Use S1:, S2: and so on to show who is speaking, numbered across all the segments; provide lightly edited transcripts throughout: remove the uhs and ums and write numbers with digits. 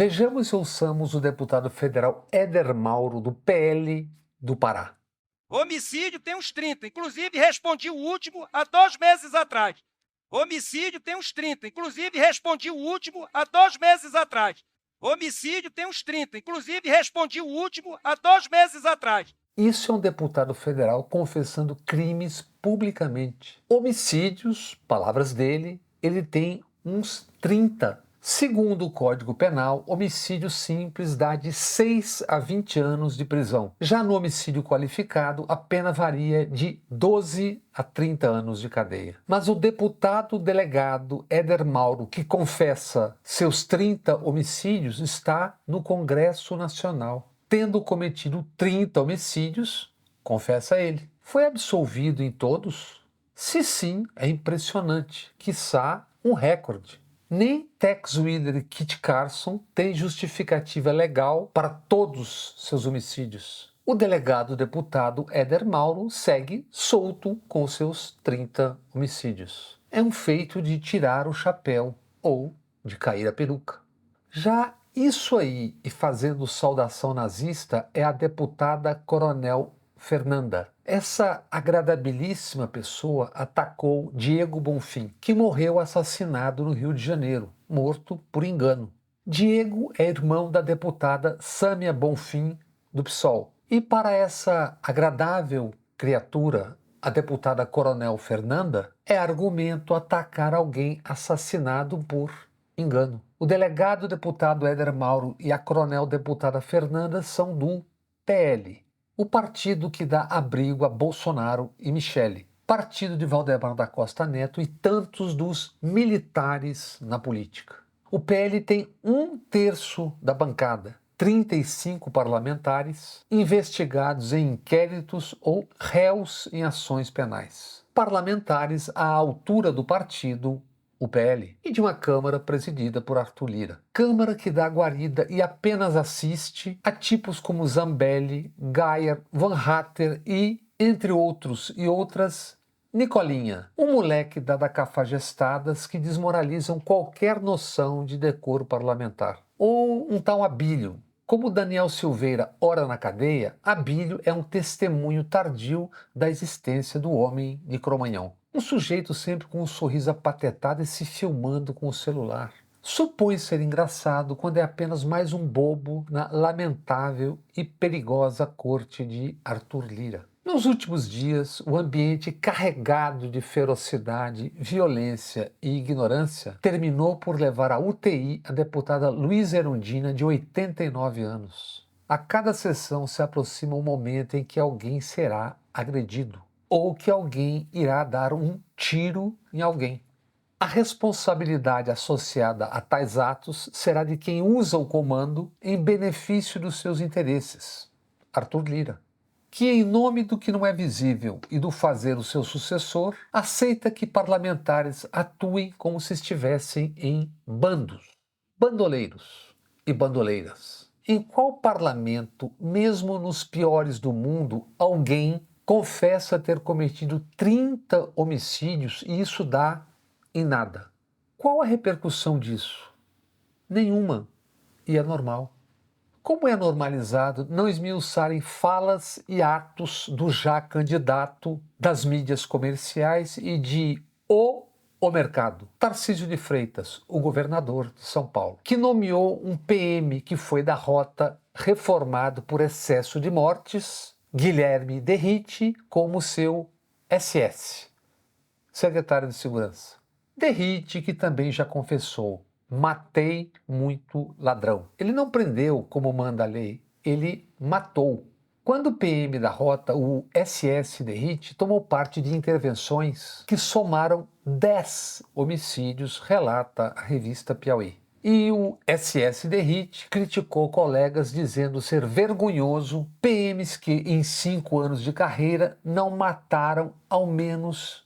S1: Vejamos e ouçamos o deputado federal Éder Mauro, do PL do Pará.
S2: Homicídio tem uns 30, inclusive respondi o último há 2 meses atrás. Homicídio tem uns 30, inclusive respondi o último há 2 meses atrás. Homicídio tem uns 30, inclusive respondi o último há 2 meses atrás.
S1: Isso é um deputado federal confessando crimes publicamente. Homicídios, palavras dele, ele tem uns 30. Segundo o Código Penal, homicídio simples dá de 6 a 20 anos de prisão. Já no homicídio qualificado, a pena varia de 12 a 30 anos de cadeia. Mas o deputado delegado Éder Mauro, que confessa seus 30 homicídios, está no Congresso Nacional. Tendo cometido 30 homicídios, confessa ele. Foi absolvido em todos? Se sim, é impressionante, quiçá um recorde. Nem Tex Willer e Kit Carson têm justificativa legal para todos seus homicídios. O delegado deputado Éder Mauro segue solto com seus 30 homicídios. É um feito de tirar o chapéu ou de cair a peruca. Já isso aí, e fazendo saudação nazista, é a deputada Coronel Fernanda. Essa agradabilíssima pessoa atacou Diego Bonfim, que morreu assassinado no Rio de Janeiro, morto por engano. Diego é irmão da deputada Sâmia Bonfim, do PSOL. E para essa agradável criatura, a deputada Coronel Fernanda, é argumento atacar alguém assassinado por engano. O delegado deputado Éder Mauro e a coronel deputada Fernanda são do PL, o partido que dá abrigo a Bolsonaro e Michele, partido de Valdemar da Costa Neto e tantos dos militares na política. O PL tem 1/3 da bancada, 35 parlamentares investigados em inquéritos ou réus em ações penais. Parlamentares à altura do partido, o PL, e de uma Câmara presidida por Arthur Lira. Câmara que dá guarida e apenas assiste a tipos como Zambelli, Geyer, Van Hatter e, entre outros e outras, Nicolinha, um moleque dado a cafajestadas que desmoralizam qualquer noção de decoro parlamentar. Ou um tal Abílio. Como Daniel Silveira ora na cadeia, Abílio é um testemunho tardio da existência do homem de Cromanhão. Um sujeito sempre com um sorriso apatetado e se filmando com o celular. Supõe ser engraçado quando é apenas mais um bobo na lamentável e perigosa corte de Arthur Lira. Nos últimos dias, o ambiente carregado de ferocidade, violência e ignorância terminou por levar à UTI a deputada Luísa Erundina, de 89 anos. A cada sessão se aproxima um momento em que alguém será agredido ou que alguém irá dar um tiro em alguém. A responsabilidade associada a tais atos será de quem usa o comando em benefício dos seus interesses. Arthur Lira, que em nome do que não é visível e do fazer o seu sucessor, aceita que parlamentares atuem como se estivessem em bandos, bandoleiros e bandoleiras. Em qual parlamento, mesmo nos piores do mundo, alguém confessa ter cometido 30 homicídios e isso dá em nada? Qual a repercussão disso? Nenhuma. E é normal. Como é normalizado não esmiuçarem falas e atos do já candidato das mídias comerciais e de o mercado? Tarcísio de Freitas, o governador de São Paulo, que nomeou um PM que foi da rota reformado por excesso de mortes, Guilherme Derrite, como seu SS, secretário de Segurança. Derrite, que também já confessou: matei muito ladrão. Ele não prendeu como manda a lei, ele matou. Quando o PM da rota, o SS Derrite, tomou parte de intervenções que somaram 10 homicídios, relata a revista Piauí. E o SS Derrite criticou colegas dizendo ser vergonhoso PMs que em 5 anos de carreira não mataram ao menos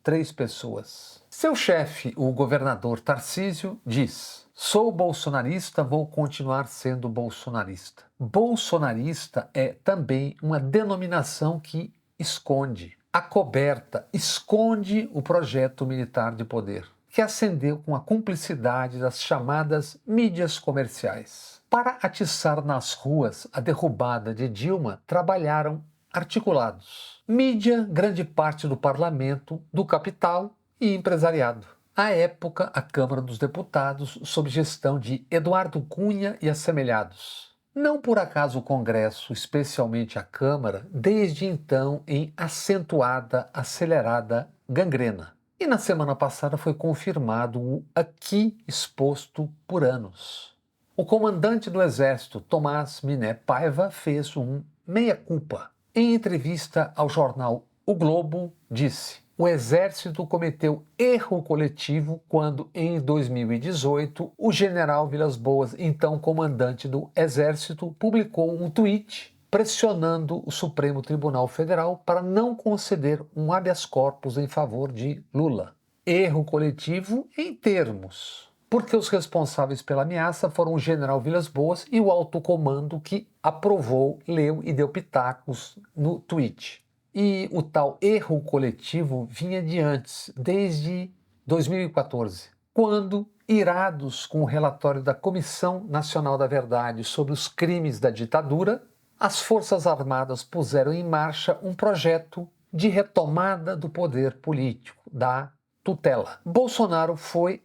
S1: 3 pessoas. Seu chefe, o governador Tarcísio, diz: sou bolsonarista, vou continuar sendo bolsonarista. Bolsonarista é também uma denominação que esconde. Acoberta, esconde o projeto militar de poder. que acendeu com a cumplicidade das chamadas mídias comerciais. Para atiçar nas ruas a derrubada de Dilma, trabalharam articulados. Mídia, grande parte do parlamento, do capital e empresariado. À época, a Câmara dos Deputados, sob gestão de Eduardo Cunha e assemelhados. Não por acaso o Congresso, especialmente a Câmara, desde então em acentuada, acelerada gangrena. E na semana passada foi confirmado o aqui exposto por anos. O comandante do Exército, Tomás Miné Paiva, fez um meia-culpa. Em entrevista ao jornal O Globo, disse: o Exército cometeu erro coletivo quando, em 2018, o general Vilas Boas, então comandante do Exército, publicou um tweet pressionando o Supremo Tribunal Federal para não conceder um habeas corpus em favor de Lula. Erro coletivo em termos, porque os responsáveis pela ameaça foram o general Vilas Boas e o alto comando que aprovou, leu e deu pitacos no tweet. E o tal erro coletivo vinha de antes, desde 2014, quando, irados com o relatório da Comissão Nacional da Verdade sobre os crimes da ditadura, as Forças Armadas puseram em marcha um projeto de retomada do poder político, da tutela. Bolsonaro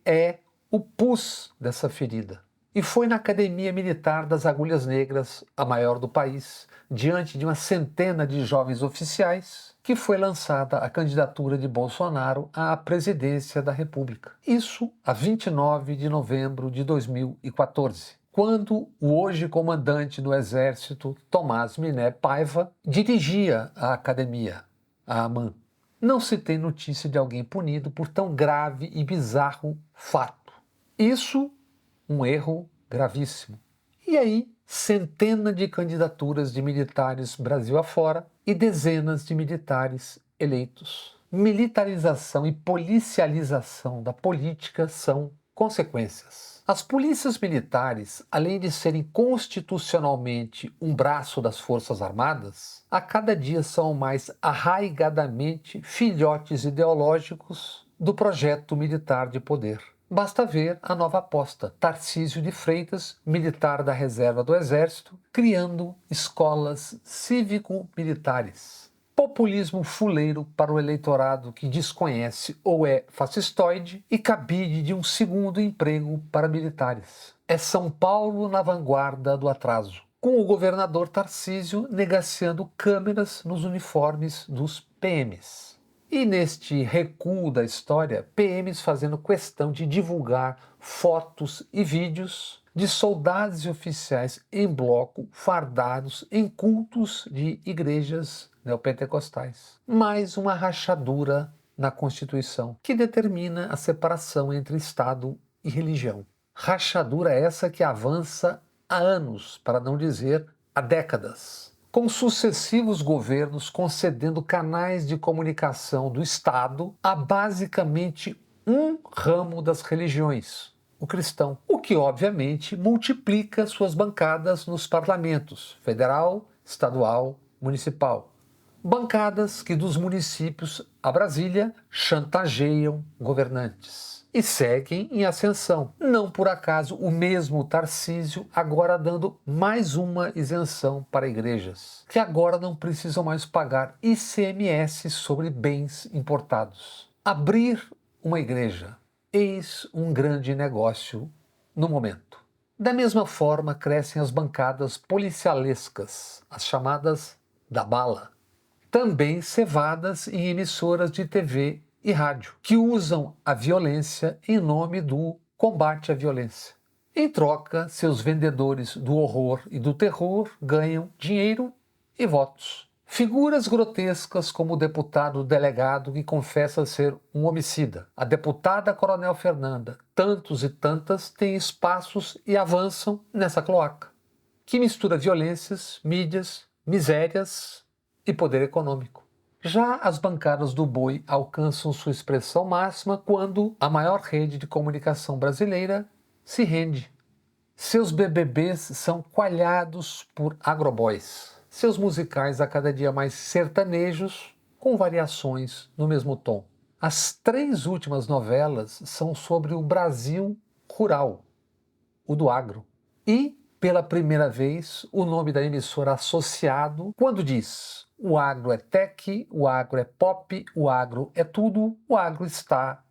S1: é o pus dessa ferida. E foi na Academia Militar das Agulhas Negras, a maior do país, diante de uma centena de jovens oficiais, que foi lançada a candidatura de Bolsonaro à presidência da República. Isso a 29 de novembro de 2014, quando o hoje comandante do Exército, Tomás Miné Paiva, dirigia a academia, a AMAN. Não se tem notícia de alguém punido por tão grave e bizarro fato. Isso, um erro gravíssimo. E aí, centenas de candidaturas de militares Brasil afora e dezenas de militares eleitos. Militarização e policialização da política são consequências. As polícias militares, além de serem constitucionalmente um braço das Forças Armadas, a cada dia são mais arraigadamente filhotes ideológicos do projeto militar de poder. Basta ver a nova aposta, Tarcísio de Freitas, militar da reserva do Exército, criando escolas cívico-militares. Populismo fuleiro para o eleitorado que desconhece ou é fascistoide e cabide de um segundo emprego para militares. É São Paulo na vanguarda do atraso, com o governador Tarcísio negaciando câmeras nos uniformes dos PMs. E neste recuo da história, PMs fazendo questão de divulgar fotos e vídeos de soldados e oficiais em bloco, fardados em cultos de igrejas neopentecostais. Mais uma rachadura na Constituição, que determina a separação entre Estado e religião. Rachadura essa que avança há anos, para não dizer há décadas, com sucessivos governos concedendo canais de comunicação do Estado a basicamente um ramo das religiões, o cristão, o que obviamente multiplica suas bancadas nos parlamentos federal, estadual, municipal. Bancadas que dos municípios a Brasília chantageiam governantes. E seguem em ascensão. Não por acaso o mesmo Tarcísio agora dando mais uma isenção para igrejas, que agora não precisam mais pagar ICMS sobre bens importados. Abrir uma igreja, eis um grande negócio no momento. Da mesma forma crescem as bancadas policialescas, as chamadas da bala, também cevadas em emissoras de TV e rádio, que usam a violência em nome do combate à violência. Em troca, seus vendedores do horror e do terror ganham dinheiro e votos. Figuras grotescas como o deputado delegado que confessa ser um homicida, a deputada Coronel Fernanda, tantos e tantas têm espaços e avançam nessa cloaca, que mistura violências, mídias, misérias e poder econômico. Já as bancadas do boi alcançam sua expressão máxima quando a maior rede de comunicação brasileira se rende. Seus BBBs são coalhados por agroboys. Seus musicais a cada dia mais sertanejos, com variações no mesmo tom. As 3 últimas novelas são sobre o Brasil rural, o do agro. E, pela primeira vez, o nome da emissora associado quando diz: o agro é tech, o agro é pop, o agro é tudo, o agro está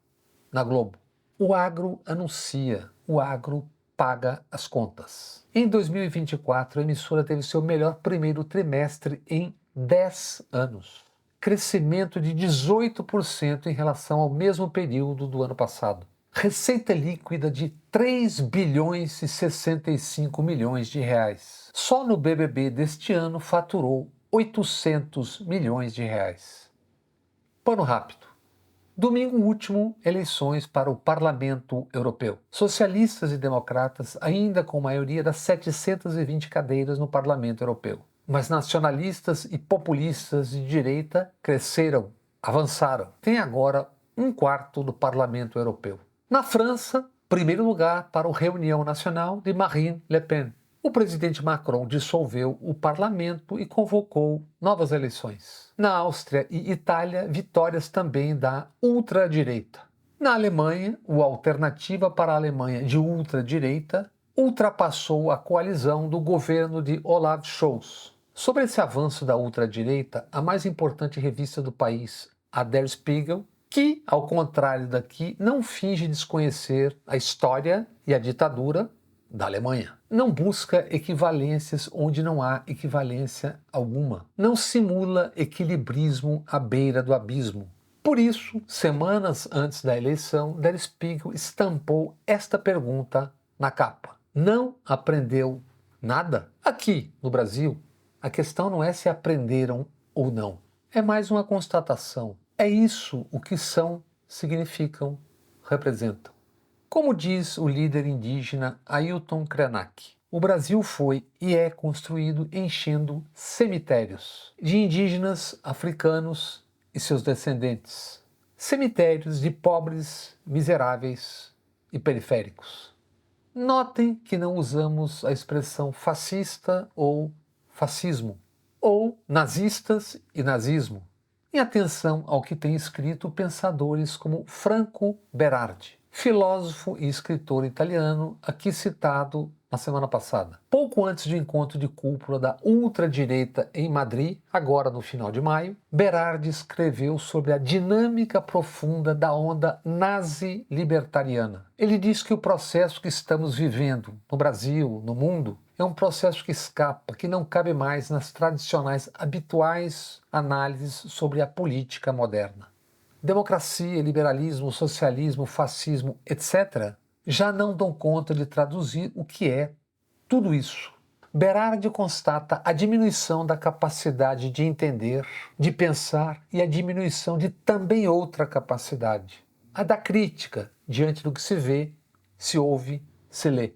S1: na Globo. O agro anuncia, o agro paga as contas. Em 2024, a emissora teve seu melhor primeiro trimestre em 10 anos. Crescimento de 18% em relação ao mesmo período do ano passado. Receita líquida de 3 bilhões e 65 milhões de reais. Só no BBB deste ano faturou 800 milhões de reais. Pano rápido. Domingo último, eleições para o Parlamento Europeu. Socialistas e democratas ainda com maioria das 720 cadeiras no Parlamento Europeu. Mas nacionalistas e populistas de direita cresceram, avançaram. Tem agora 1/4 do Parlamento Europeu. Na França, primeiro lugar para a Reunião Nacional de Marine Le Pen. O presidente Macron dissolveu o parlamento e convocou novas eleições. Na Áustria e Itália, vitórias também da ultradireita. Na Alemanha, o Alternativa para a Alemanha de ultradireita ultrapassou a coalizão do governo de Olaf Scholz. Sobre esse avanço da ultradireita, a mais importante revista do país, a Der Spiegel, que, ao contrário daqui, não finge desconhecer a história e a ditadura da Alemanha. Não busca equivalências onde não há equivalência alguma. Não simula equilibrismo à beira do abismo. Por isso, semanas antes da eleição, Der Spiegel estampou esta pergunta na capa. Não aprendeu nada? Aqui, no Brasil, a questão não é se aprenderam ou não. É mais uma constatação. É isso o que são, significam, representam. Como diz o líder indígena Ailton Krenak, o Brasil foi e é construído enchendo cemitérios de indígenas africanos e seus descendentes. Cemitérios de pobres, miseráveis e periféricos. Notem que não usamos a expressão fascista ou fascismo, ou nazistas e nazismo. E atenção ao que tem escrito pensadores como Franco Berardi, filósofo e escritor italiano, aqui citado na semana passada. Pouco antes do encontro de cúpula da ultradireita em Madrid, agora no final de maio, Berardi escreveu sobre a dinâmica profunda da onda nazi-libertariana. Ele diz que o processo que estamos vivendo no Brasil, no mundo, é um processo que escapa, que não cabe mais nas tradicionais, habituais análises sobre a política moderna. Democracia, liberalismo, socialismo, fascismo, etc., já não dão conta de traduzir o que é tudo isso. Berardi constata a diminuição da capacidade de entender, de pensar e a diminuição de também outra capacidade, a da crítica diante do que se vê, se ouve, se lê.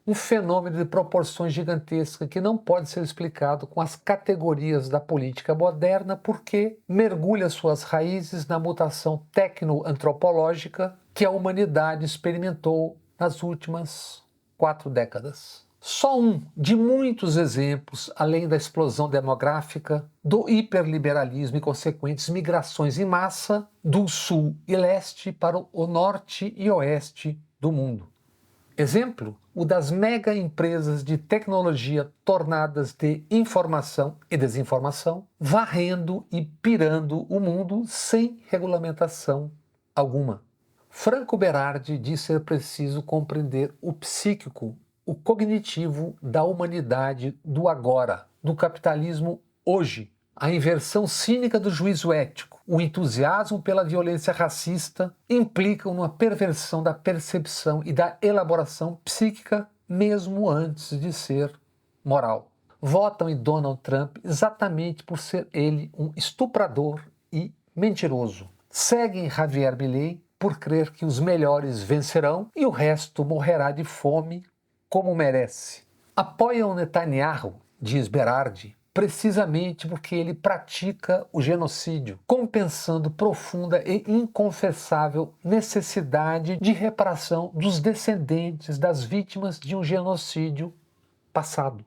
S1: Um fenômeno de proporções gigantescas que não pode ser explicado com as categorias da política moderna porque mergulha suas raízes na mutação tecno-antropológica que a humanidade experimentou nas últimas 4 décadas. Só um de muitos exemplos, além da explosão demográfica, do hiperliberalismo e consequentes migrações em massa do sul e leste para o norte e oeste do mundo. Exemplo, o das mega empresas de tecnologia tornadas de informação e desinformação, varrendo e pirando o mundo sem regulamentação alguma. Franco Berardi diz ser preciso compreender o psíquico, o cognitivo da humanidade do agora, do capitalismo hoje, a inversão cínica do juízo ético, o entusiasmo pela violência racista implicam numa perversão da percepção e da elaboração psíquica mesmo antes de ser moral. Votam em Donald Trump exatamente por ser ele um estuprador e mentiroso. Seguem Javier Milei por crer que os melhores vencerão e o resto morrerá de fome como merece. Apoiam Netanyahu, diz Berardi, precisamente porque ele pratica o genocídio, compensando profunda e inconfessável necessidade de reparação dos descendentes das vítimas de um genocídio passado.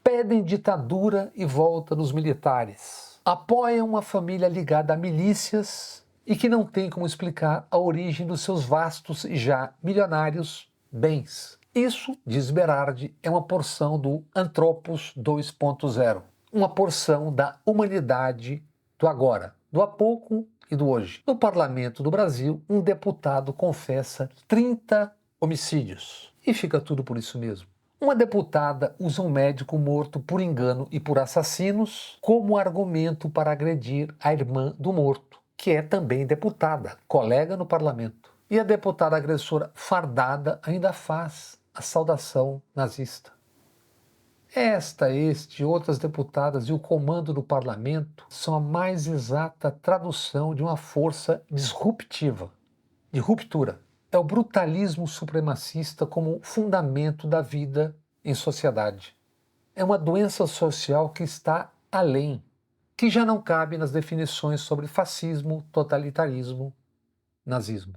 S1: Pedem ditadura e volta dos militares. Apoiam uma família ligada a milícias e que não tem como explicar a origem dos seus vastos e já milionários bens. Isso, diz Berardi, é uma porção do Anthropos 2.0, uma porção da humanidade do agora, do há pouco e do hoje. No Parlamento do Brasil, um deputado confessa 30 homicídios. E fica tudo por isso mesmo. Uma deputada usa um médico morto por engano e por assassinos como argumento para agredir a irmã do morto, que é também deputada, colega no parlamento. E a deputada agressora fardada ainda faz a saudação nazista. Este e outras deputadas e o comando do parlamento são a mais exata tradução de uma força disruptiva, de ruptura. É o brutalismo supremacista como fundamento da vida em sociedade. É uma doença social que está além, que já não cabe nas definições sobre fascismo, totalitarismo, nazismo.